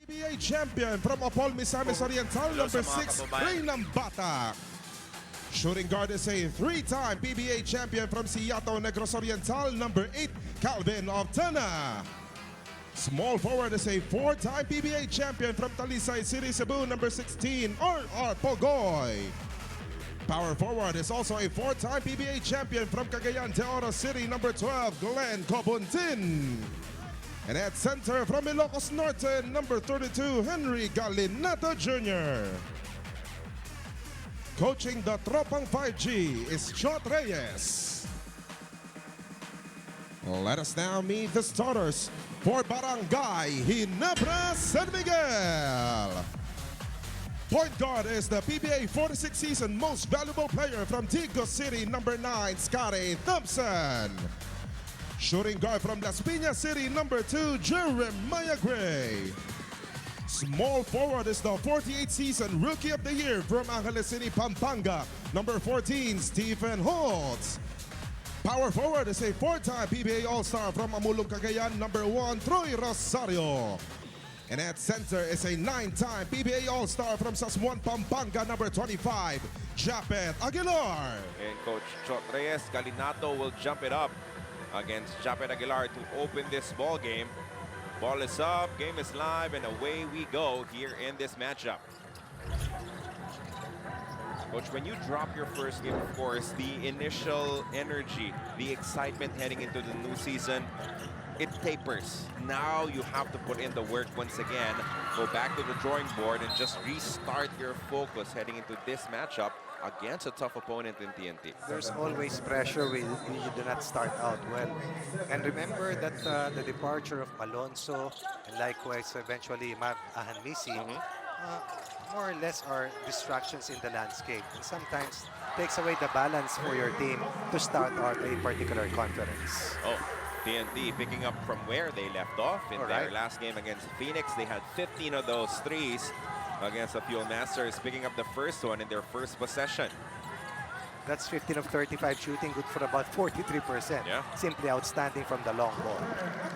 PBA champion from Opol, Misamis Oriental, number 6, Reynam Batak. Shooting guard is a 3-time PBA champion from Siato, Negros Oriental, number 8, Calvin of Tana. Small forward is a 4-time PBA champion from Talisay City, Cebu, number 16, R.R. Pogoy. Power forward is also a 4-time PBA champion from Cagayan de Oro City, number 12, Glenn Cobuntin. And at center from Ilocos Norte, number 32, Henry Galinato Jr. Coaching the Tropang 5G is Chot Reyes. Let us now meet the starters for Barangay, Ginebra, San Miguel. Point guard is the PBA 46 season most valuable player from Tigo City, number 9, Scotty Thompson. Shooting guard from Las Piñas City, number 2, Jeremiah Gray. Small forward is the 48th season Rookie of the Year from Angeles City, Pampanga, number 14, Stephen Holtz. Power forward is a 4-time PBA All-Star from Amulong, Cagayan, number 1, Troy Rosario. And at center is a 9-time PBA All-Star from Sasmuan, Pampanga, number 25, Japet Aguilar. And Coach Chot Reyes, Galinato will jump it up against Japet Aguilar to open this ball game. Ball is up, game is live, and away we go here in this matchup. Coach, when you drop your first game, of course, the initial energy, the excitement heading into the new season, it tapers. Now you have to put in the work once again, go back to the drawing board and just restart your focus heading into this matchup against a tough opponent in TNT. There's always pressure when you do not start out well. And remember that the departure of Alonso and likewise eventually Mav Ahanmisi more or less are distractions in the landscape. And sometimes takes away the balance for your team to start out a particular conference. Oh, TNT picking up from where they left off in their last game against Phoenix. They had 15 of those threes against the Fuel Masters, picking up the first one in their first possession. That's 15 of 35 shooting, good for about 43%. Yeah. Simply outstanding from the long ball.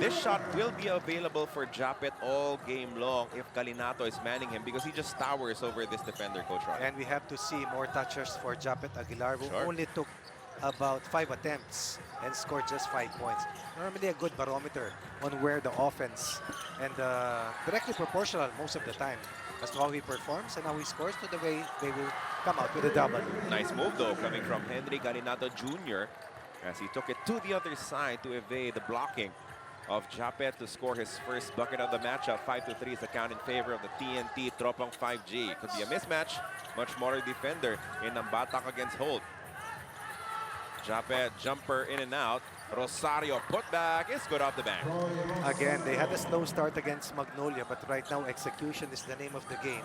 This shot will be available for Japet all game long if Galinato is manning him because he just towers over this defender, Coach Ron. And we have to see more touches for Japet Aguilar, who only took about 5 attempts and scored just 5 points. Normally a good barometer on where the offense and directly proportional most of the time as to how he performs and how he scores to the way they will come out with a double. Nice move though coming from Henry Galinato Jr. as he took it to the other side to evade the blocking of Japet to score his first bucket of the matchup. 5-3 is the count in favor of the TNT Tropang 5G. Could be a mismatch. Much smaller defender in Batak against Holt. Japet jumper in and out. Rosario put back is good off the bank. Again, they had a slow start against Magnolia, but right now execution is the name of the game.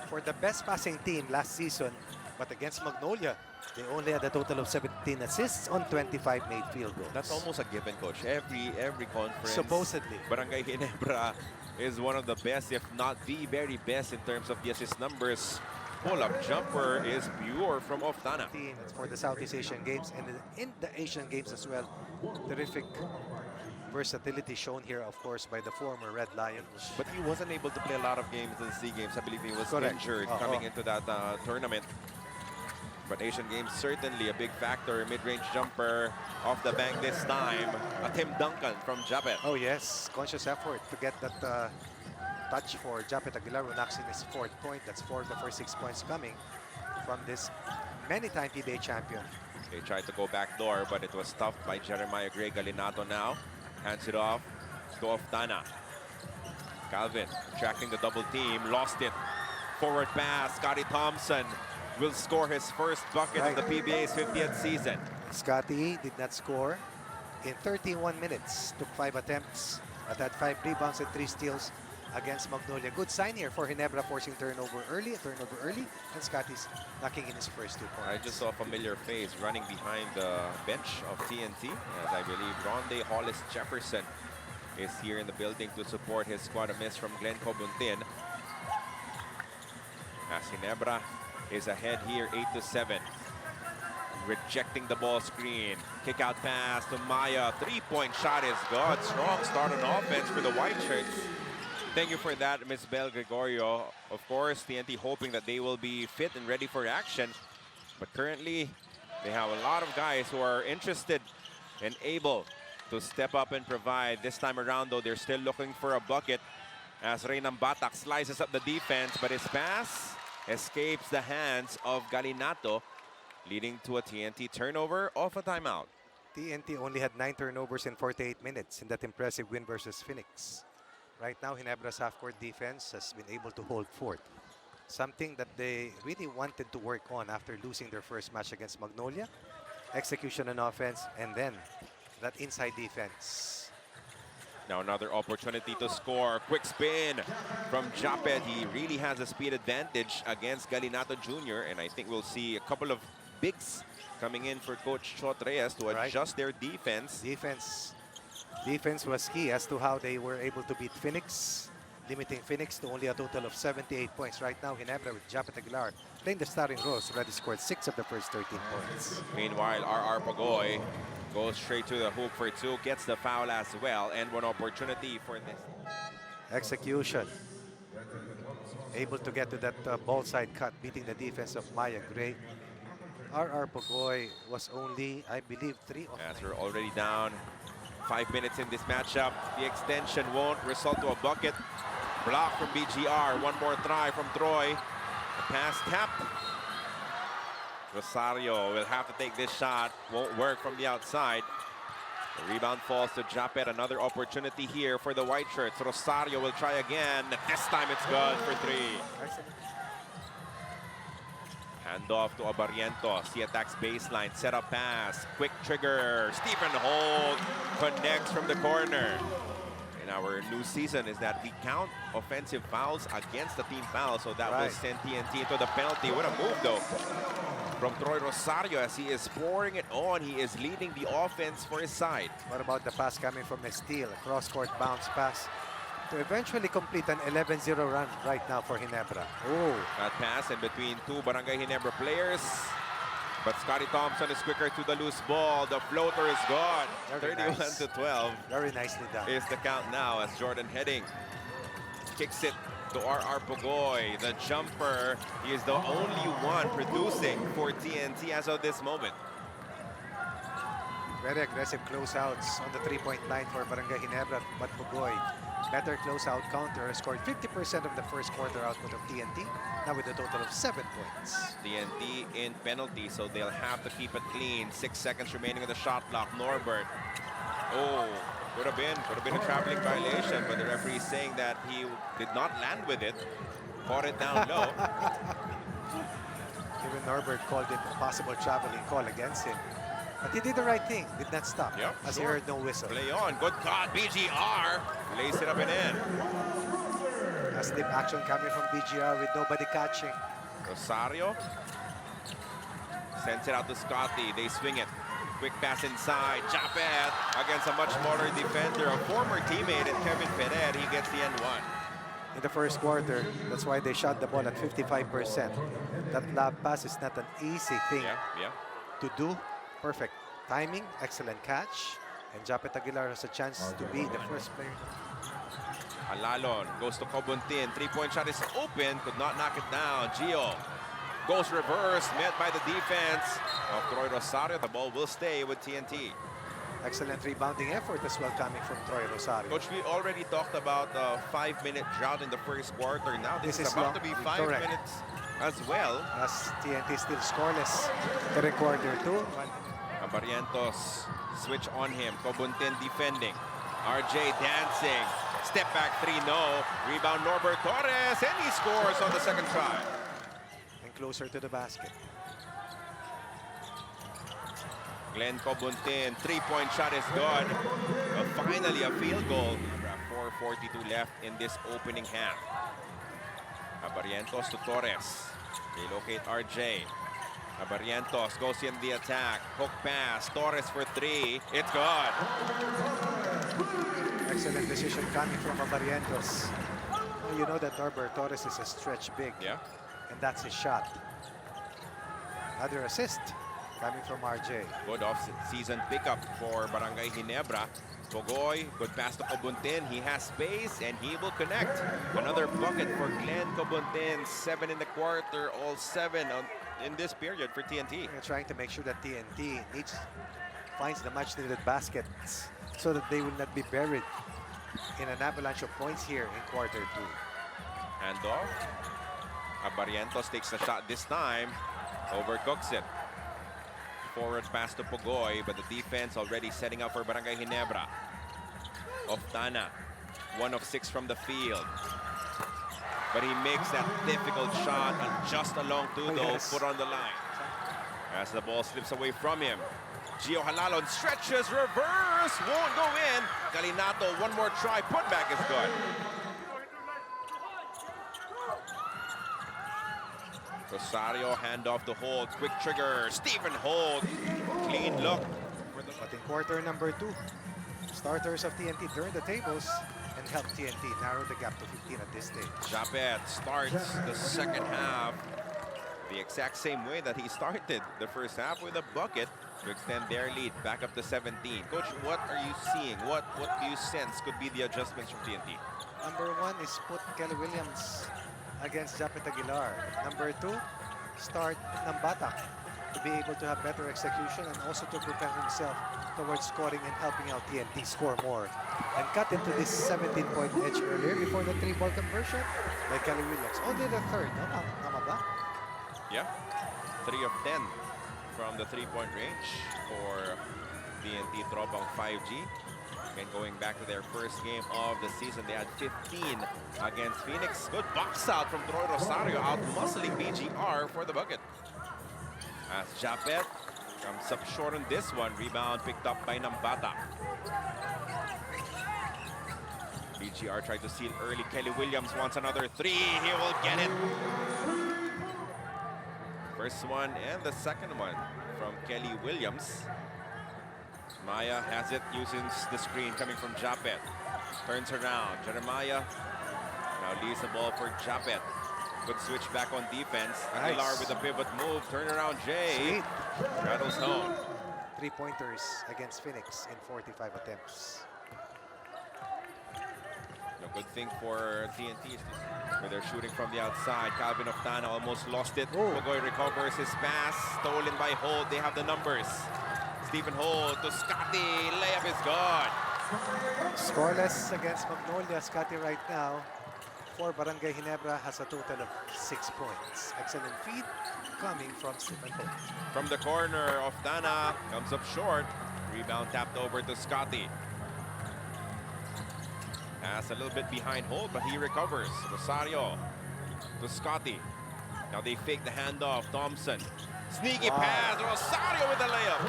For the best passing team last season, but against Magnolia, they only had a total of 17 assists on 25 made field goals. That's almost a given, Coach. Every conference. Supposedly. Barangay Ginebra is one of the best, if not the very best in terms of the assist numbers. Pull-up jumper is pure from Oftana. That's for the Southeast Asian Games and in the Asian Games as well. Terrific versatility shown here, of course, by the former Red Lion. But he wasn't able to play a lot of games in the SEA Games. I believe he was injured coming into that tournament. But Asian Games certainly a big factor. Mid-range jumper off the bank this time. A Tim Duncan from Japet. Oh yes, conscious effort to get that touch for Japet Aguilar, who knocks in his 4th point. That's 4 of the first 6 points coming from this many-time PBA champion. They tried to go back door, but it was stopped by Jeremiah Gray. Galinato now hands it off to Oftana. Calvin tracking the double team, lost it. Forward pass, Scotty Thompson will score his first bucket of the PBA's 50th season. Scotty did not score in 31 minutes. Took 5 attempts, but had 5 rebounds and 3 steals against Magnolia. Good sign here for Ginebra, forcing turnover early, and Scotty's knocking in his first 2 points. I just saw a familiar face running behind the bench of TNT, as I believe Ronde Hollis Jefferson is here in the building to support his squad. A miss from Glenn Cobuntin. As Ginebra is ahead here, 8-7. Rejecting the ball screen. Kick out pass to Maya. 3-point shot is good. Strong start on offense for the White Shirts. Thank you for that, Ms. Bel Gregorio. Of course, TNT hoping that they will be fit and ready for action. But currently, they have a lot of guys who are interested and able to step up and provide. This time around, though, they're still looking for a bucket as Reynam Batak slices up the defense, but his pass escapes the hands of Galinato, leading to a TNT turnover off a timeout. TNT only had 9 turnovers in 48 minutes in that impressive win versus Phoenix. Right now, Ginebra's half-court defense has been able to hold forth, something that they really wanted to work on after losing their first match against Magnolia. Execution on offense, and then that inside defense. Now another opportunity to score. Quick spin from Japet. He really has a speed advantage against Galinato Jr. And I think we'll see a couple of bigs coming in for Coach Chot Reyes to adjust their defense. Defense was key as to how they were able to beat Phoenix, limiting Phoenix to only a total of 78 points. Right now, Ginebra with Japet Aguilar playing the starting roles, already scored 6 of the first 13 points. Meanwhile, RR Pagoy goes straight to the hoop for 2, gets the foul as well, and one opportunity for this. Execution. Able to get to that ball side cut, beating the defense of Maya Gray. RR Pagoy was only, I believe, 3 of 9. As we're already down 5 minutes in this matchup, the extension won't result to a bucket. Block from BGR, one more try from Troy. The pass tapped. Rosario will have to take this shot, won't work from the outside. The rebound falls to Japet, another opportunity here for the white shirts. Rosario will try again, this time it's good for 3. Handoff to Abarientos. He attacks baseline. Set up pass. Quick trigger. Stephen Holt connects from the corner. In our new season is that we count offensive fouls against the team foul. So that will send TNT into the penalty. What a move, though, from Troy Rosario as he is pouring it on. He is leading the offense for his side. What about the pass coming from Estil? A cross-court bounce pass to eventually complete an 11-0 run right now for Ginebra. Oh, that pass in between 2 Barangay Ginebra players. But Scotty Thompson is quicker to the loose ball. The floater is gone. 31-12. Very nicely done. Is the count now as Jordan Heading kicks it to RR Pagoy. The jumper, he is the only one producing for TNT as of this moment. Very aggressive closeouts on the 3-point line for Barangay Ginebra, but Pagoy, better closeout counter, scored 50% of the first quarter output of TNT, now with a total of 7 points. TNT in penalty, so they'll have to keep it clean. 6 seconds remaining on the shot clock. Norbert, oh, could have been a traveling violation, but the referee is saying that he did not land with it, caught it down low. Even Norbert called it a possible traveling call against him. But he did the right thing, did not stop, as he heard no whistle. Play on, good cut, BGR, lays it up and in. A slip action coming from BGR with nobody catching. Rosario sends it out to Scotty, they swing it. Quick pass inside, Japet against a much smaller defender, a former teammate in Kevin Ferrer, he gets the N1. In the first quarter, that's why they shot the ball at 55%. That lob pass is not an easy thing to do. Perfect timing, excellent catch, and Japet Aguilar has a chance to be the first player. Alalon goes to Cobuntin, 3-point shot is open, could not knock it down. Gio goes reverse, met by the defense of Troy Rosario. The ball will stay with TNT. Excellent rebounding effort as well coming from Troy Rosario. Coach, we already talked about a 5-minute drought in the first quarter. Now this is about to be 5 minutes as well. As TNT still scoreless during quarter 2. Barrientos switch on him. Cobuntin defending. RJ dancing. Step back 3, no. Rebound Norbert Torres, and he scores on the second try. And closer to the basket. Glenn Cobuntin, 3-point shot is good. Finally a field goal. 4:42 left in this opening half. Barrientos to Torres. They locate RJ. Barrientos goes in the attack. Hook pass. Torres for 3. It's good. Excellent decision coming from Barrientos. You know that Norbert Torres is a stretch big. Yeah. And that's his shot. Another assist coming from RJ. Good off-season pickup for Barangay Ginebra. Pogoy, good pass to Cobuntin. He has space and he will connect. Another bucket for Glenn Cobuntin. 7 in the quarter, all 7 in this period for TNT. They're trying to make sure that TNT finds the much-needed baskets so that they will not be buried in an avalanche of points here in quarter 2. Handoff. Barrientos takes the shot this time. Overcooks it. Forward pass to Pogoy, but the defense already setting up for Barangay Ginebra. Oftana, 1 of 6 from the field. But he makes that difficult shot and just along Tudo, put on the line. As the ball slips away from him. Gio Halalon stretches, reverse, won't go in. Galinato, one more try, putback is good. Rosario, handoff to Holt, quick trigger, Stephen Holt, clean look. But in quarter number 2, starters of TNT turn the tables and help TNT narrow the gap to 15 at this stage. Japet starts the second half the exact same way that he started the first half, with a bucket to extend their lead back up to 17. Coach, what are you seeing? What do you sense could be the adjustments from TNT? Number 1 is put Kelly Williams against Japet Aguilar. Number 2, start Nambata to be able to have better execution and also to prepare himself towards scoring and helping out TNT score more. And cut into this 17-point edge earlier before the 3-ball conversion by Kelly Williams. Only the third, no? Tama ba? Yeah, 3 of 10 from the 3-point range for TNT Tropang 5G. And going back to their first game of the season, they had 15 against Phoenix. Good box out from Troy Rosario, out-muscling BGR for the bucket. As Japet comes up short on this one, rebound picked up by Nambata. BGR tried to steal early. Kelly Williams wants another 3. He will get it. First one and the second one from Kelly Williams. Maya has it using the screen coming from Japet. Turns around. Jeremiah now leaves the ball for Japet. Good switch back on defense. Nice. Aguilar with a pivot move. Turn around Jay. Sweet. Rattles home. 3-pointers against Phoenix in 45 attempts. A good thing for TNT is where they're shooting from the outside. Calvin Oftana almost lost it. Pogoy recovers his pass. Stolen by Holt. They have the numbers. Stephen Holt to Scotty. Layup is good. Scoreless against Magnolia. Scotty right now for Barangay Ginebra has a total of 6 points. Excellent feed coming from Stephen Holt. From the corner, Oftana comes up short. Rebound tapped over to Scotty. Pass a little bit behind Holt, but he recovers. Rosario to Scotty. Now they fake the handoff. Thompson. Sneaky pass. Rosario with the layup.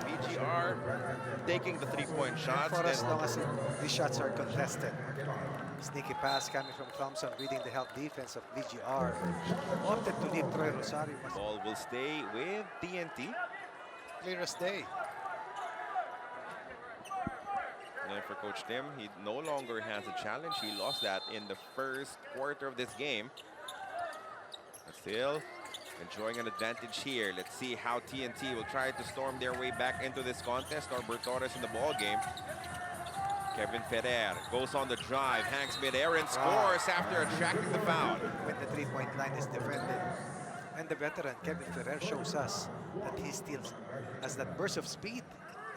BGR taking the 3-point shots. For as long as these shots are contested. Sneaky pass coming from Thompson, reading the help defense of BGR. Opted to leave Troy Rosario. Ball will stay with TNT. Clear as day. And for Coach Tim, he no longer has a challenge. He lost that in the first quarter of this game. But still enjoying an advantage here. Let's see how TNT will try to storm their way back into this contest. Norbert Torres in the ball game. Kevin Ferrer goes on the drive, hangs mid-air and scores after attracting the foul. When the 3-point line is defended. And the veteran, Kevin Ferrer, shows us that he still has that burst of speed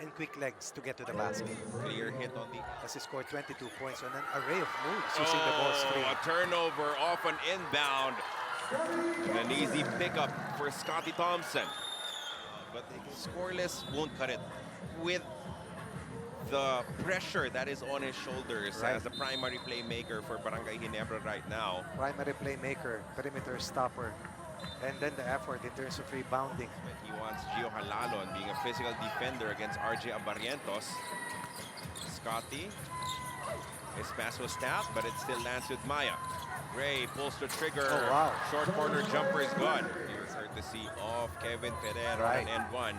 and quick legs to get to the basket. Clear hit on the... As he scored 22 points on an array of moves using the ball screen. A turnover off an inbound. And an easy pickup for Scotty Thompson. But scoreless won't cut it. With the pressure that is on his shoulders as the primary playmaker for Barangay Ginebra right now. Primary playmaker, perimeter stopper, and then the effort in terms of rebounding. He wants Gio Halalon being a physical defender against RJ Barrientos. Scotty, his pass was tapped, but it still lands with Maya. Gray pulls the trigger. Oh, wow. Short corner jumper is good. Here's courtesy of Kevin Ferrer on end one.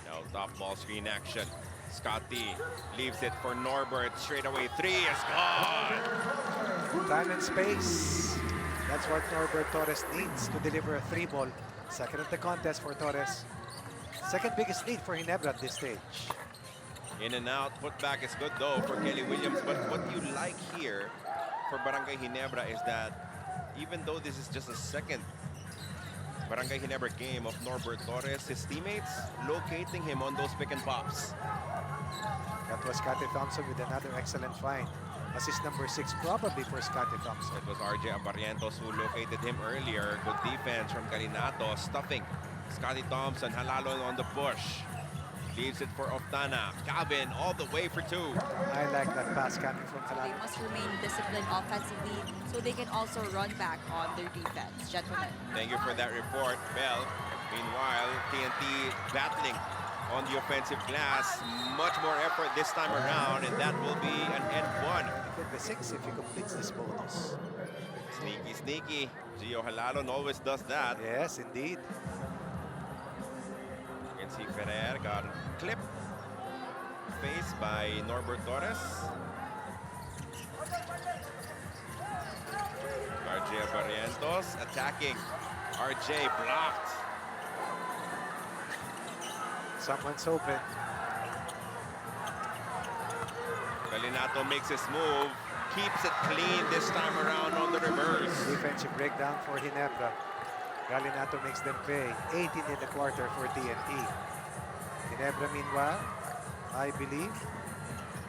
Now top ball screen action. Scotty leaves it for Norbert. Straight away 3 is gone. Time and space. That's what Norbert Torres needs to deliver a 3-ball Second of the contest for Torres. Second biggest lead for Ginebra at this stage. In and out, putback is good though for Kelly Williams. But what you like here for Barangay Ginebra is that even though this is just a second Barangay Ginebra game of Norbert Torres, his teammates locating him on those pick and pops. That was Scotty Thompson with another excellent find. Assist number 6 probably for Scotty Thompson. It was RJ Abarientos who located him earlier. Good defense from Galinato, stuffing Scotty Thompson. Halalo on the push. Leaves it for Oftana. Calvin all the way for 2. I like that pass coming from They Halalo. must remain disciplined offensively so they can also run back on their defense. Gentlemen. Thank you for that report, Bell. Meanwhile, TNT battling on the offensive glass. Much more effort this time around, and that will be an end one. It could be 6 if he completes this bonus. Sneaky, sneaky. Gio Halalon always does that. Yes, indeed. You can see Ferrer got clipped face by Norbert Torres. RJ Barrientos attacking. RJ blocked. Someone's open. Galinato makes his move. Keeps it clean this time around on the reverse. Defensive breakdown for Ginebra. Galinato makes them pay. 18 in the quarter for TNT. Ginebra, meanwhile, I believe,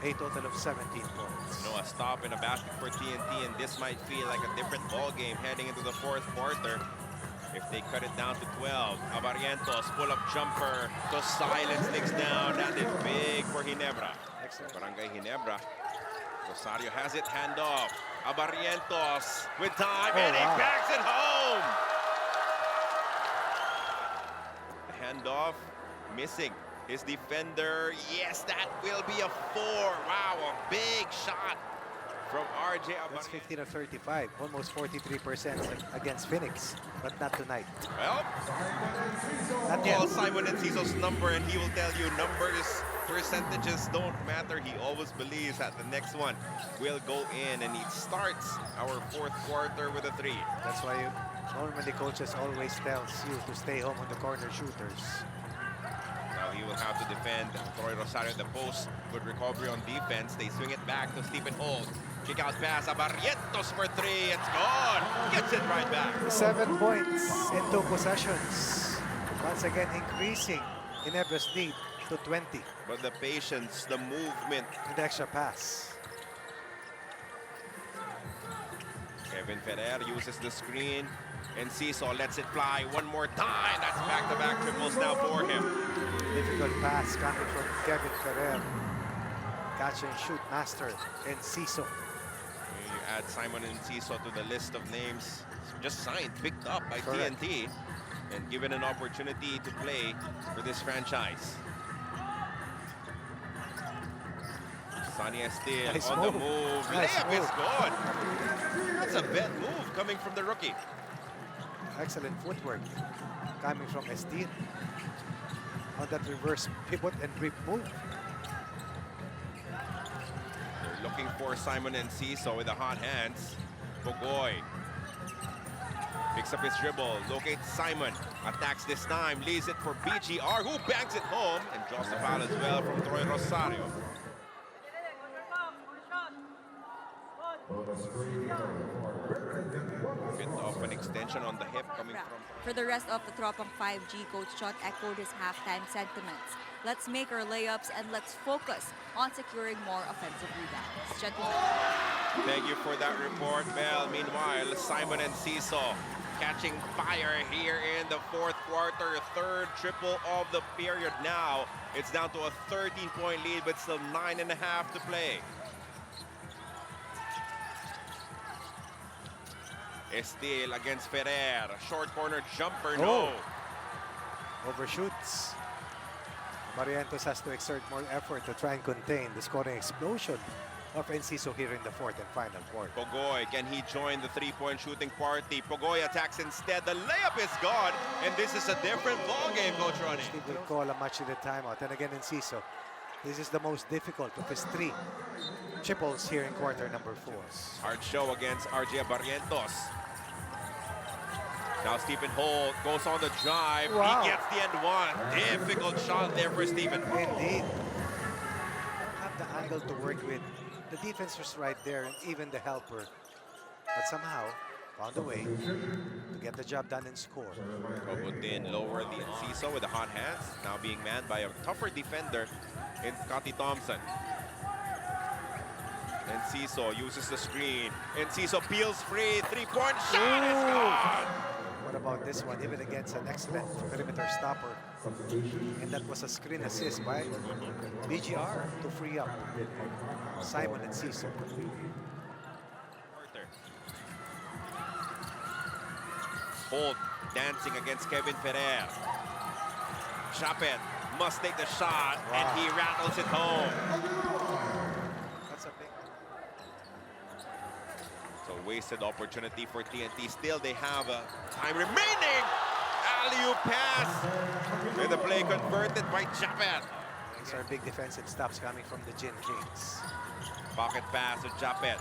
a total of 17 points. A stop and a basket for TNT, and this might feel like a different ball game heading into the fourth quarter. If they cut it down to 12, Abarientos pull-up jumper to silence things down. That is big for Ginebra. Excellent. Barangay Ginebra. Rosario has it, handoff. Abarientos with time, and he wow. backs it home. Handoff missing his defender. Yes, that will be a 4. Wow, a big shot from RJ That's Abarientos. 15 of 35, almost 43% against Phoenix, but not tonight. Well, Not call yet. Simon Enciso's number and he will tell you numbers, percentages don't matter. He always believes that the next one will go in, and he starts our fourth quarter with a 3. That's why normally coaches always tells you to stay home on the corner shooters. Now he will have to defend Troy Rosario at the post. Good recovery on defense. They swing it back to Stephen Holt. Kick out pass. Abarientos for 3. It's gone. Gets it right back. 7 points in 2 possessions. Once again increasing Ginebra's lead to 20 But the patience, the movement. in the extra pass. Kevin Ferrer uses the screen. Enciso lets it fly one more time. That's back-to-back triples now for him. Difficult pass coming from Kevin Ferrer. Catch and shoot master Enciso. You add Simon Enciso to the list of names just signed, picked up by Correct. TNT, and given an opportunity to play for this franchise. Sonny Estil Nice on the move. move. Nice Layup move. is good. That's a bad move coming from the rookie. Excellent footwork coming from Estil on that reverse pivot and rip move. They're looking for Simon Enciso with the hot hands. Bogoy picks up his dribble, locates Simon, attacks this time, leaves it for BGR, who bangs it home, and draws the foul as well from Troy Rosario. Bit of an extension on the hip coming from... For the rest of the Tropang 5G, Coach Chot echoed his halftime sentiments. Let's make our layups and let's focus on securing more offensive rebounds. Gentlemen. Thank you for that report, Bell. Meanwhile, Simon Enciso catching fire here in the fourth quarter. Third triple of the period now. It's down to a 13-point lead, but still 9.5 to play. Estil against Ferrer. Short corner jumper, no. Overshoots. Barrientos has to exert more effort to try and contain the scoring explosion of Enciso here in the fourth and final quarter. Pogoy, can he join the three-point shooting party? Pogoy attacks instead. The layup is gone, and this is a different ball game, Coach Ronnie. Steve will call a match in the timeout. And again, Enciso, this is the most difficult of his 3 triples here in quarter number 4. Hard show against RJ Barrientos. Now Stephen Holt goes on the drive. Wow. He gets the end one. Difficult shot there for Stephen. Indeed. Have the angle to work with. The defense was right there, and even the helper. But somehow, found a way to get the job done and score. Kobutin lower the Enciso with the hot hands. Now being manned by a tougher defender in Scotty Thompson. Enciso uses the screen. Enciso peels free. Three-point shot is gone. What about this one? Even against an excellent perimeter stopper. And that was a screen assist by BGR to free up Simon and Enciso. Holt dancing against Kevin Ferrer. Chapet must take the shot, and he rattles it home. That's a big... So wasted opportunity for TNT. Still, they have time remaining. Alley-oop pass. With the play converted by Chapet. These are big defensive stops coming from the Gin Kings. Pocket pass to Chapet.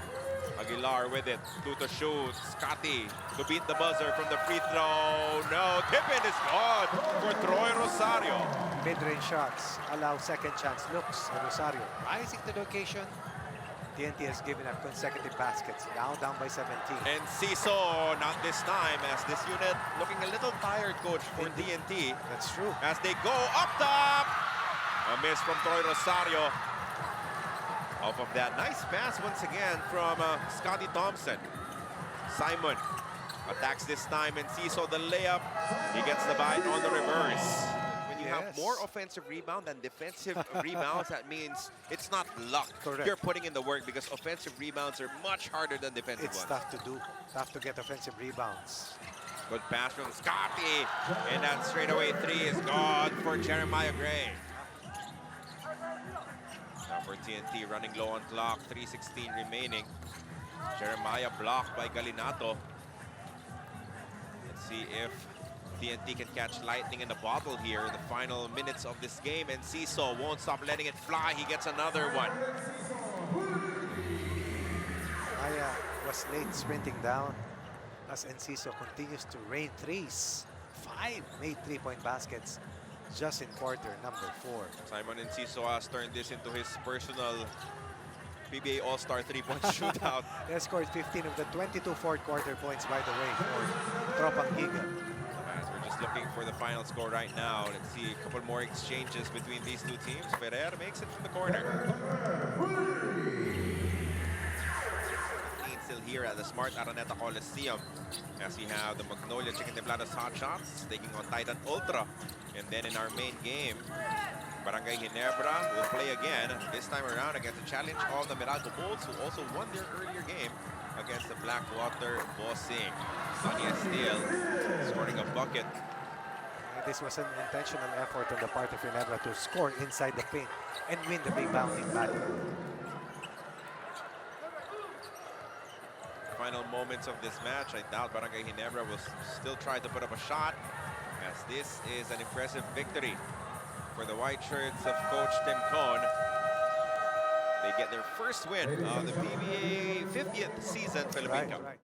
Aguilar with it. Tuto shoots. Scotty to beat the buzzer from the free throw. No, tip-in is gone for Troy Rosario. Mid-range shots allow second chance looks. And Rosario rising to the occasion. TNT has given up consecutive baskets. Now down by 17. And Ciso, not this time, as this unit looking a little tired, coach, for TNT. That's true. As they go up top. A miss from Troy Rosario. Off of that nice pass once again from Scotty Thompson. Simon attacks this time, and Ciso the layup. He gets the bite on the reverse. When you have more offensive rebound than defensive rebounds, that means it's not luck. Correct. You're putting in the work, because offensive rebounds are much harder than defensive It's ones. tough to do. Tough to get offensive rebounds. Good pass from Scotty. And that straightaway three is gone for Jeremiah Gray. Now for TNT, running low on clock, 3:16 remaining. Jeremiah blocked by Galinato. Let's see if TNT can catch lightning in the bottle here in the final minutes of this game. And Ciso won't stop letting it fly. He gets another one. Maya was late sprinting down as Enciso continues to rain threes. 5 made three-point baskets just in quarter number 4. Simon Enciso has turned this into his personal PBA All-Star three-point shootout. He has scored 15 of the 22 fourth quarter points, by the way, for Tropang. As we're just looking for the final score right now. Let's see a couple more exchanges between these two teams. Ferrer makes it from the corner. Still here at the Smart Araneta Coliseum, as we have the Magnolia Chicken Templados Hot Shots taking on Titan Ultra. And then in our main game, Barangay Ginebra will play again, this time around against the challenge of the Meralco Bulls, who also won their earlier game against the Blackwater Bossing. Sonia Steele scoring a bucket. This was an intentional effort on the part of Ginebra to score inside the paint and win the big bounding battle. Final moments of this match, I doubt Barangay Ginebra will still try to put up a shot, as this is an impressive victory for the white shirts of Coach Tim Cohn. They get their first win of the PBA 50th season Philippine Cup.